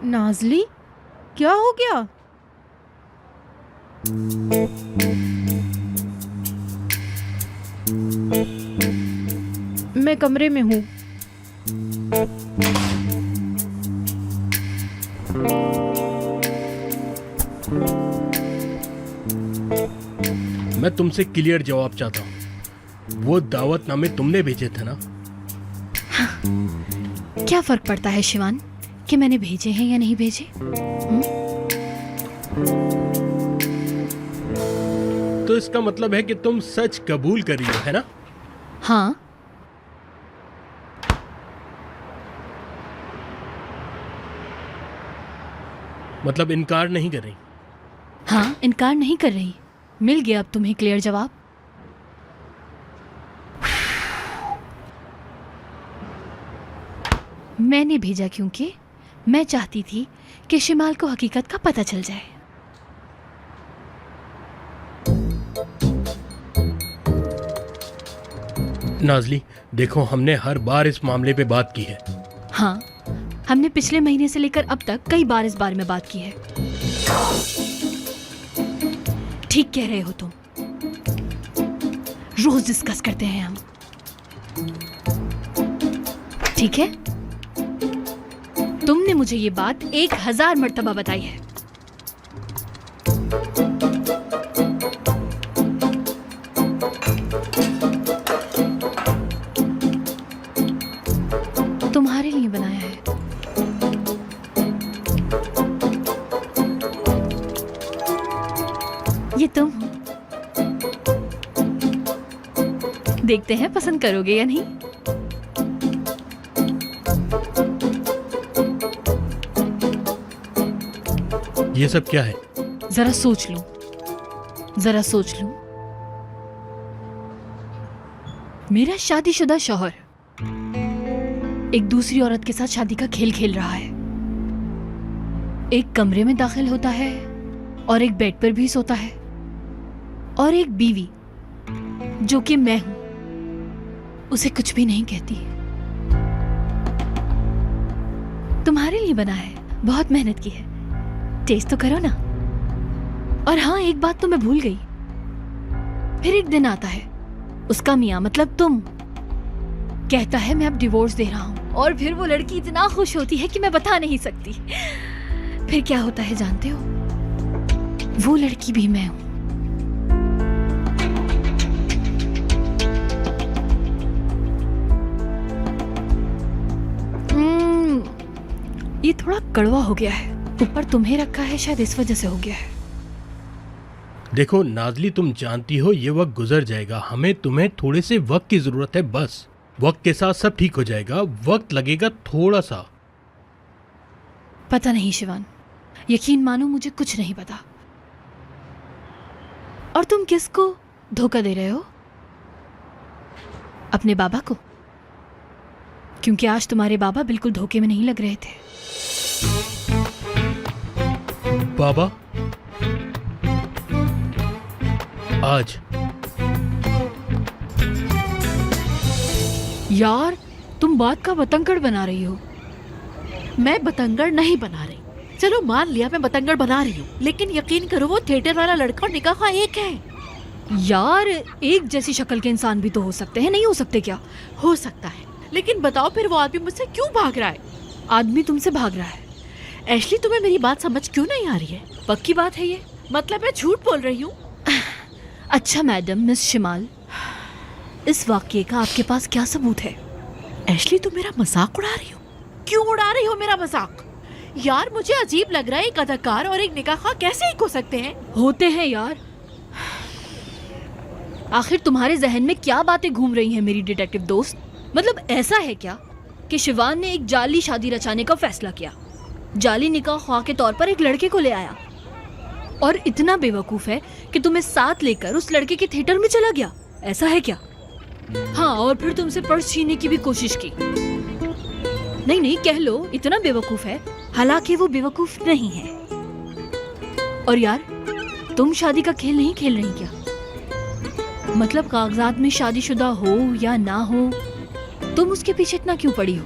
नाज़ली, क्या हो गया? मैं कमरे में हूँ। मैं तुमसे क्लियर जवाब चाहता हूँ। वो दावतनामे तुमने भेजे थे ना? क्या फर्क पड़ता है शिवान कि मैंने भेजे हैं या नहीं भेजे? तो इसका मतलब है कि तुम सच कबूल कर रही हो, है ना? हाँ। मतलब इनकार नहीं कर रही? हाँ, इनकार नहीं कर रही। मिल गया अब तुम्हें क्लियर जवाब। मैंने भेजा क्योंकि मैं चाहती थी कि शिमाल को हकीकत का पता चल जाए। नाज़ली, देखो हमने हर बार इस मामले पे बात की है। हाँ, हमने पिछले महीने से लेकर अब तक कई बार इस बारे में बात की है। ठीक कह रहे हो तुम। रोज डिस्कस करते हैं हम। ठीक है, तुमने मुझे ये बात 1000 मर्तबा बताई है। तुम्हारे लिए बनाया है। ये तुम हो। देखते हैं पसंद करोगे या नहीं। ये सब क्या है? जरा सोच लो, जरा सोच लो। मेरा शादीशुदा शौहर एक दूसरी औरत के साथ शादी का खेल खेल रहा है। एक कमरे में दाखिल होता है और एक बेड पर भी सोता है, और एक बीवी जो कि मैं हूं उसे कुछ भी नहीं कहती। तुम्हारे लिए बना है, बहुत मेहनत की है। टेस्ट तो करो ना। और हाँ, एक बात तो मैं भूल गई। फिर एक दिन आता है, उसका मियाँ मतलब तुम कहता है मैं अब डिवोर्स दे रहा हूं, और फिर वो लड़की इतना खुश होती है कि मैं बता नहीं सकती। फिर क्या होता है जानते हो? वो लड़की भी मैं हूं। ये थोड़ा कड़वा हो गया है, ऊपर तुम्हें रखा है, शायद इस वजह से हो गया है। देखो नाज़ली, तुम जानती हो ये वक्त गुजर जाएगा। हमें तुम्हें थोड़े से वक्त की जरूरत है, बस। वक्त के साथ सब ठीक हो जाएगा, वक्त लगेगा थोड़ा सा। पता नहीं शिवान, यकीन मानो मुझे कुछ नहीं पता। और तुम किसको धोखा दे रहे हो? अपने बाबा को? क्योंकि आज तुम्हारे बाबा बिल्कुल धोखे में नहीं लग रहे थे। बाबा? आज? यार, तुम बात का बतंगड़ बना रही हो। मैं बतंगड़ नहीं बना रही। चलो मान लिया मैं बतंगड़ बना रही हूँ, लेकिन यकीन करो वो थिएटर वाला लड़का और निकाह का एक है। यार, एक जैसी शक्ल के इंसान भी तो हो सकते हैं, नहीं हो सकते क्या? हो सकता है, लेकिन बताओ फिर वो आदमी मुझसे क्यों भाग रहा है? आदमी तुमसे भाग रहा है? एशली, तुम्हें मेरी बात समझ क्यों नहीं आ रही है? पक्की बात है ये? मतलब मैं झूठ बोल रही हूँ? अच्छा मैडम मिस शिमाल, इस वाक्य का आपके पास क्या सबूत है? एशली, तुम मेरा मजाक उड़ा रही हो? क्यों उड़ा रही हो मेरा मजाक? यार, मुझे अजीब लग रहा है, एक अदाकार और एक निकाह कैसे एक हो सकते हैं? होते हैं यार। आखिर तुम्हारे जहन में क्या बातें घूम रही हैं मेरी डिटेक्टिव दोस्त? मतलब ऐसा है क्या कि शिवान ने एक जाली शादी रचाने का फैसला किया, जाली निकाह ख्वाह के तौर पर एक लड़के को ले आया, और इतना बेवकूफ है कि तुम्हें साथ लेकर उस लड़के के थिएटर में चला गया? ऐसा है क्या? हाँ, और फिर तुमसे पर्स छीनने की भी कोशिश की। नहीं नहीं, कह लो इतना बेवकूफ है, हालांकि वो बेवकूफ नहीं है। और यार, तुम शादी का खेल नहीं खेल रही क्या? मतलब कागजात में शादीशुदा हो या ना हो, तुम उसके पीछे इतना क्यों पड़ी हो?